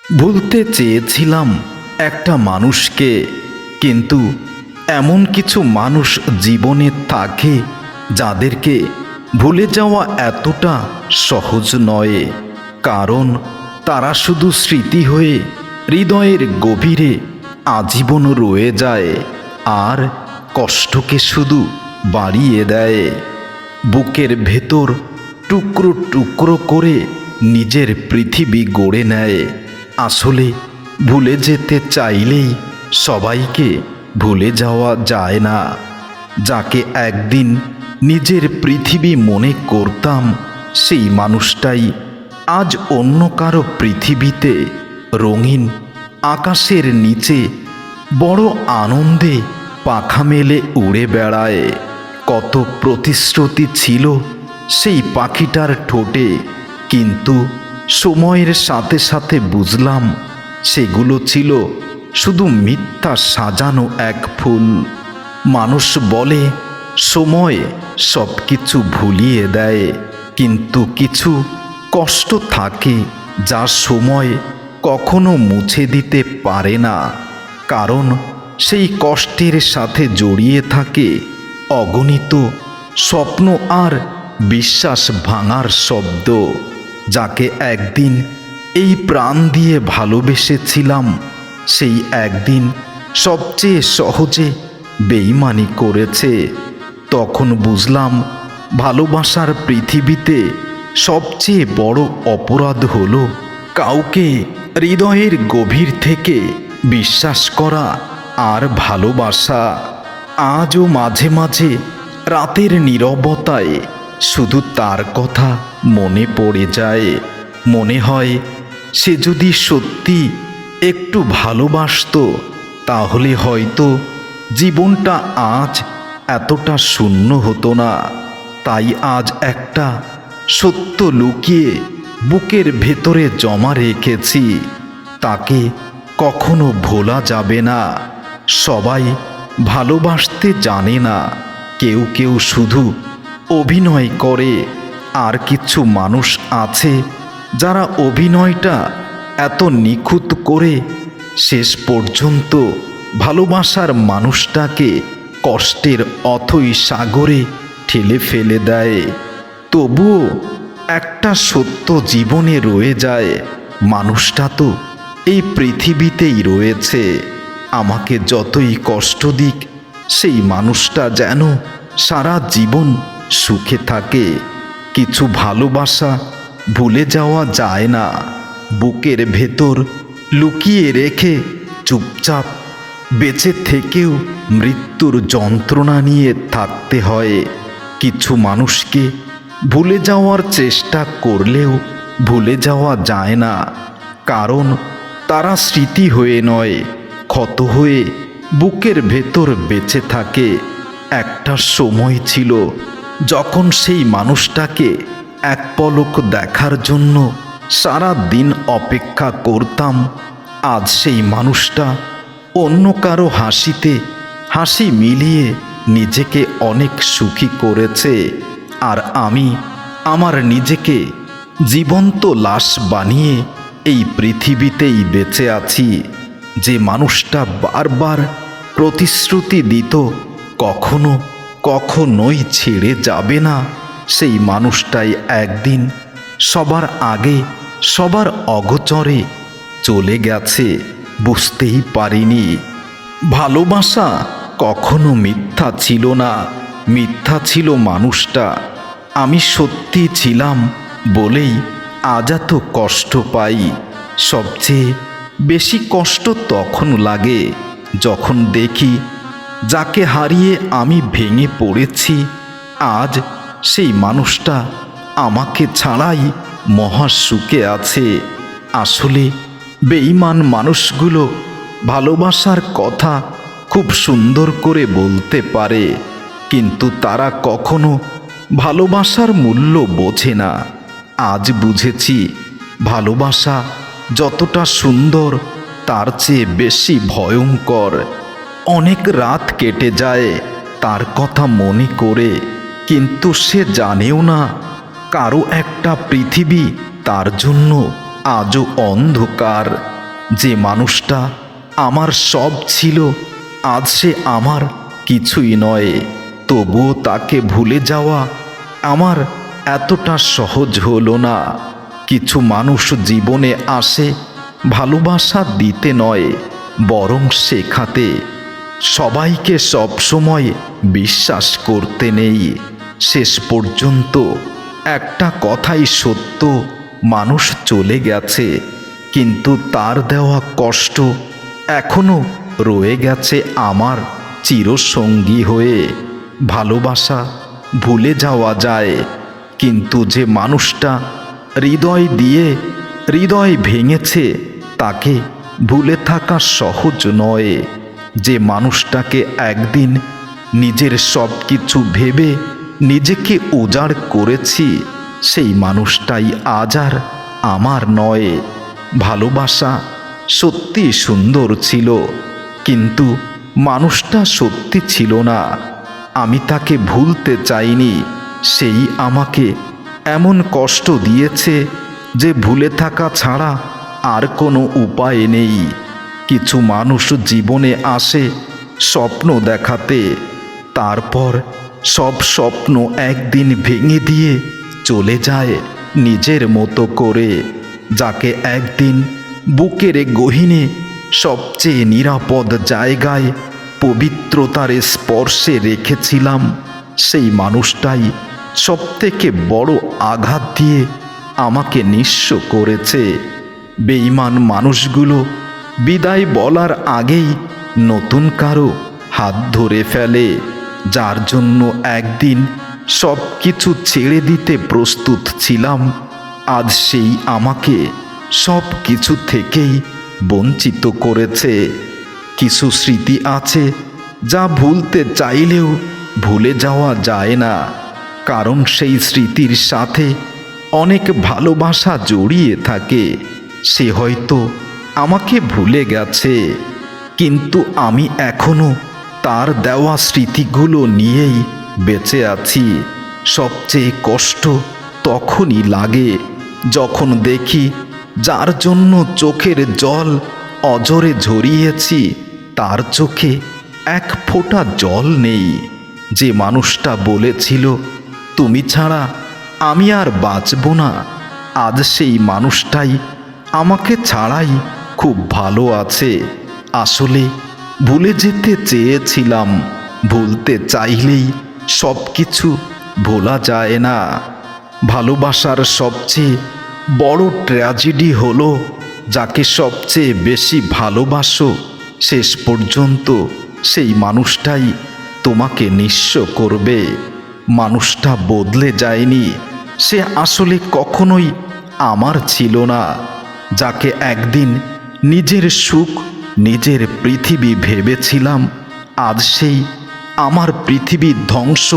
ভুলতে চেয়েছিলাম একটা মানুষকে, কিন্তু এমন কিছু মানুষ জীবনে থাকে যাদেরকে ভুলে যাওয়া এতটা সহজ নয়। কারণ তারা শুধু স্মৃতি হয়ে হৃদয়ের গভীরে আজীবন রয়ে যায় আর কষ্টকে শুধু বাড়িয়ে দেয়। বুকের ভেতর টুকরো টুকরো করে নিজের পৃথিবী গড়ে নেয়। আসলে ভুলে যেতে চাইলেই সবাইকে ভুলে যাওয়া যায় না। যাকে একদিন নিজের পৃথিবী মনে করতাম, সেই মানুষটাই আজ অন্য কারো পৃথিবীতে রঙিন আকাশের নিচে বড় আনন্দে পাখা মেলে উড়ে বেড়ায়। কত প্রতিশ্রুতি ছিল সেই পাখিটার ঠোঁটে, কিন্তু সময়ের সাথে সাথে বুঝলাম সেগুলো ছিল শুধু মিথ্যা সাজানো এক ফুল। মানুষ বলে সময় সব কিছু ভুলিয়ে দেয়, কিন্তু কিছু কষ্ট থাকে যা সময় কখনো মুছে দিতে পারে না। কারণ সেই কষ্টের সাথে জড়িয়ে থাকে অগণিত স্বপ্ন আর বিশ্বাস ভাঙার শব্দ। যাকে একদিন এই প্রাণ দিয়ে ভালোবেসেছিলাম, সেই একদিন সবচেয়ে সহজে বেইমানি করেছে। তখন বুঝলাম ভালোবাসার পৃথিবীতে সবচেয়ে বড় অপরাধ হলো কাউকে হৃদয়ের গভীর থেকে বিশ্বাস করা আর ভালোবাসা। আজও মাঝে মাঝে রাতের নীরবতায় শুধু তার কথা মনে পড়ে যায়। মনে হয় সে যদি সত্যি একটু ভালোবাসতো, তাহলে হয়তো জীবনটা আজ এতটা শূন্য হতো না। তাই আজ একটা সত্য লুকিয়ে বুকের ভেতরে জমা রেখেছি, তাকে কখনো ভোলা যাবে না। সবাই ভালোবাসতে জানে না, কেউ কেউ শুধু অভিনয় করে। আর কিছু মানুষ আছে যারা অভিনয়টা এত নিখুঁত করে শেষ পর্যন্ত ভালোবাসার মানুষটাকে কষ্টের অথৈ সাগরে ঠেলে ফেলে দেয়। তবুও একটা সত্য জীবনে রয়ে যায়, মানুষটা তো এই পৃথিবীতেই রয়েছে। আমাকে যতই কষ্ট দিক, সেই মানুষটা যেন সারা জীবন সুখে থাকে। কিছু ভালোবাসা ভুলে যাওয়া যায় না, বুকের ভেতর লুকিয়ে রেখে চুপচাপ বেঁচে থেকেও মৃত্যুর যন্ত্রণা নিয়ে থাকতে হয়। কিছু মানুষকে ভুলে যাওয়ার চেষ্টা করলেও ভুলে যাওয়া যায় না, কারণ তারা স্মৃতি হয়ে নয়, ক্ষত হয়ে বুকের ভেতর বেঁচে থাকে। একটা সময় ছিল যখন সেই মানুষটাকে এক পলক দেখার জন্য সারা দিন অপেক্ষা করতাম। আজ সেই মানুষটা অন্য কারো হাসিতে হাসি মিলিয়ে নিজেকে অনেক সুখী করেছে, আর আমি আমার নিজেকে জীবন্ত লাশ বানিয়ে এই পৃথিবীতেই বেঁচে আছি। যে মানুষটা বারবার প্রতিশ্রুতি দিত কখনো কখনোই ছেড়ে যাবে না, সেই মানুষটাই একদিন সবার আগে সবার অগোচরে চলে গেছে, বুঝতেই পারিনি। ভালোবাসা কখনো মিথ্যা ছিল না, মিথ্যা ছিল মানুষটা। আমি সত্যি ছিলাম বলেই আজ এত কষ্ট পাই। সবচেয়ে বেশি কষ্ট তখন লাগে যখন দেখি যাকে হারিয়ে আমি ভেঙে পড়েছি, আজ সেই মানুষটা আমাকে ছাড়াই মহা সুখে আছে। আসলে বেঈমান মানুষগুলো ভালোবাসার কথা খুব সুন্দর করে বলতে পারে, কিন্তু তারা কখনো ভালোবাসার মূল্য বোঝে না। আজ বুঝেছি ভালোবাসা যতটা সুন্দর তার চেয়ে বেশি ভয়ঙ্কর। অনেক রাত কেটে যায় তার কথা মনে করে, কিন্তু সে জানেও না কারো একটা পৃথিবী তার জন্য আজও অন্ধকার। যে মানুষটা আমার সব ছিল, আজ সে আমার কিছুই নয়। তবুও তাকে ভুলে যাওয়া আমার এতটা সহজ হলো না। কিছু মানুষ জীবনে আসে ভালোবাসা দিতে নয়, বরং শেখাতে। সবাইকে সবসময় বিশ্বাস করতে নেই। শেষ পর্যন্ত একটা কথাই সত্য, মানুষ চলে গেছে, কিন্তু তার দেওয়া কষ্ট এখনো রয়ে গেছে আমার চিরসঙ্গী হয়ে। ভালোবাসা ভুলে যাওয়া যায়, কিন্তু যে মানুষটা হৃদয় দিয়ে হৃদয় ভেঙেছে তাকে ভুলে থাকা সহজ নয়। যে মানুষটাকে একদিন নিজের সব কিছু ভেবে নিজেকে উজাড় করেছি, সেই মানুষটাই আজ আর আমার নয়। ভালোবাসা সত্যি সুন্দর ছিল, কিন্তু মানুষটা সত্যি ছিল না। আমি তাকে ভুলতে চাইনি, সেই আমাকে এমন কষ্ট দিয়েছে যে ভুলে থাকা ছাড়া আর কোনো উপায় নেই। কিছু মানুষ জীবনে আসে স্বপ্ন দেখাতে, তারপর সব স্বপ্ন একদিন ভেঙে দিয়ে চলে যায় নিজের মতো করে। যাকে একদিন বুকের গহীনে সবচেয়ে নিরাপদ জায়গায় পবিত্রতার স্পর্শে রেখেছিলাম, সেই মানুষটাই সবথেকে বড় আঘাত দিয়ে আমাকে নিঃস্ব করেছে। বেঈমান মানুষগুলো বিদায় বলার আগেই নতুন কারো হাত ধরে ফেলে, যার জন্য একদিন সব কিছু ছেড়ে দিতে প্রস্তুত ছিলাম, আজ সেই আমাকে সব কিছু থেকেই বঞ্চিত করেছে। কিছু স্মৃতি আছে যা ভুলতে চাইলেও ভুলে যাওয়া যায় না, কারণ সেই স্মৃতির সাথে অনেক ভালোবাসা জড়িয়ে থাকে। সে হয়তো আমাকে ভুলে গেছে, কিন্তু আমি এখনো তার দেওয়া স্মৃতিগুলো নিয়েই বেঁচে আছি। সবচেয়ে কষ্ট তখনই লাগে যখন দেখি যার জন্য চোখের জল অজরে ঝরিয়েছি তার চোখে এক ফোঁটা জল নেই। যে মানুষটা বলেছিল তুমি ছাড়া আমি আর বাঁচব না, আজ সেই মানুষটাই আমাকে ছাড়াই খুব ভালো আছে। আসলে ভুলে যেতে চেয়েছিলাম, ভুলতে চাইলেই সব কিছু ভোলা যায় না। ভালোবাসার সবচেয়ে বড় ট্র্যাজেডি হলো, যাকে সবচেয়ে বেশি ভালোবাসো শেষ পর্যন্ত সেই মানুষটাই তোমাকে নিঃস্ব করবে। মানুষটা বদলে যায়নি, সে আসলে কখনোই আমার ছিল না। যাকে একদিন নিজের সুখ নিজের পৃথিবী ভেবেছিলাম, আজ সেই আমার পৃথিবীর ধ্বংস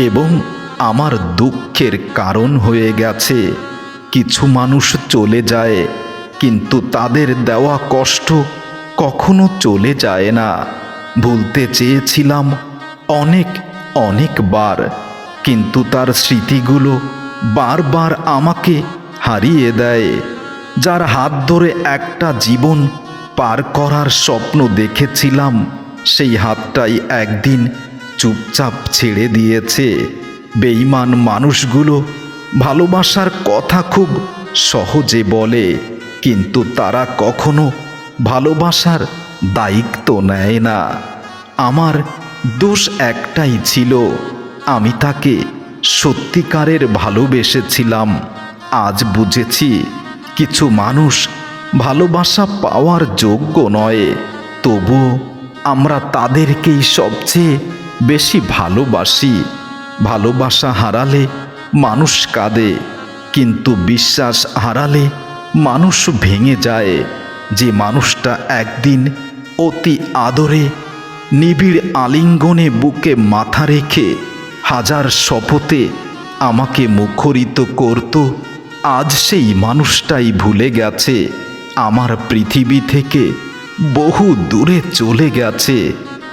এবং আমার দুঃখের কারণ হয়ে গেছে। কিছু মানুষ চলে যায়, কিন্তু তাদের দেওয়া কষ্ট কখনো চলে যায় না। ভুলতে চেয়েছিলাম অনেকবার, কিন্তু তার স্মৃতিগুলো বারবার আমাকে হারিয়ে দেয়। যার হাত ধরে একটা জীবন পার করার স্বপ্ন দেখেছিলাম, সেই হাতটাই একদিন চুপচাপ ছেড়ে দিয়েছে। বেঈমান মানুষগুলো ভালোবাসার কথা খুব সহজে বলে, কিন্তু তারা কখনো ভালোবাসার দায়িত্ব নেয় না। আমার দোষ একটাই ছিল, আমি তাকে সত্যিকারের ভালোবেসেছিলাম। আজ বুঝেছি কিছু মানুষ ভালোবাসা পাওয়ার যোগ্য নয়, তবুও আমরা তাদেরকেই সবচেয়ে বেশি ভালোবাসি। ভালোবাসা হারালে মানুষ কাঁদে, কিন্তু বিশ্বাস হারালে মানুষ ভেঙে যায়। যে মানুষটা একদিন অতি আদরে নিবিড় আলিঙ্গনে বুকে মাথা রেখে হাজার শপথে আমাকে মুখরিত করত, আজ সেই মানুষটাই ভুলে গেছে, আমার পৃথিবী থেকে বহু দূরে চলে গেছে।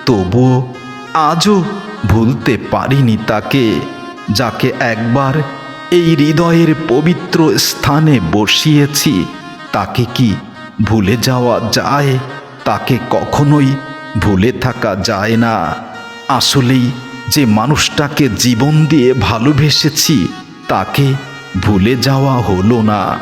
তবুও আজও ভুলতে পারিনি তাকে, যাকে একবার এই হৃদয়ের পবিত্র স্থানে বসিয়েছি। তাকে কি ভুলে যাওয়া যায়, তাকে কখনোই ভুলে থাকা যায় না। আসলেই যে মানুষটাকে জীবন দিয়ে ভালোবেসেছি তাকে ভুলে যাওয়া হলো না।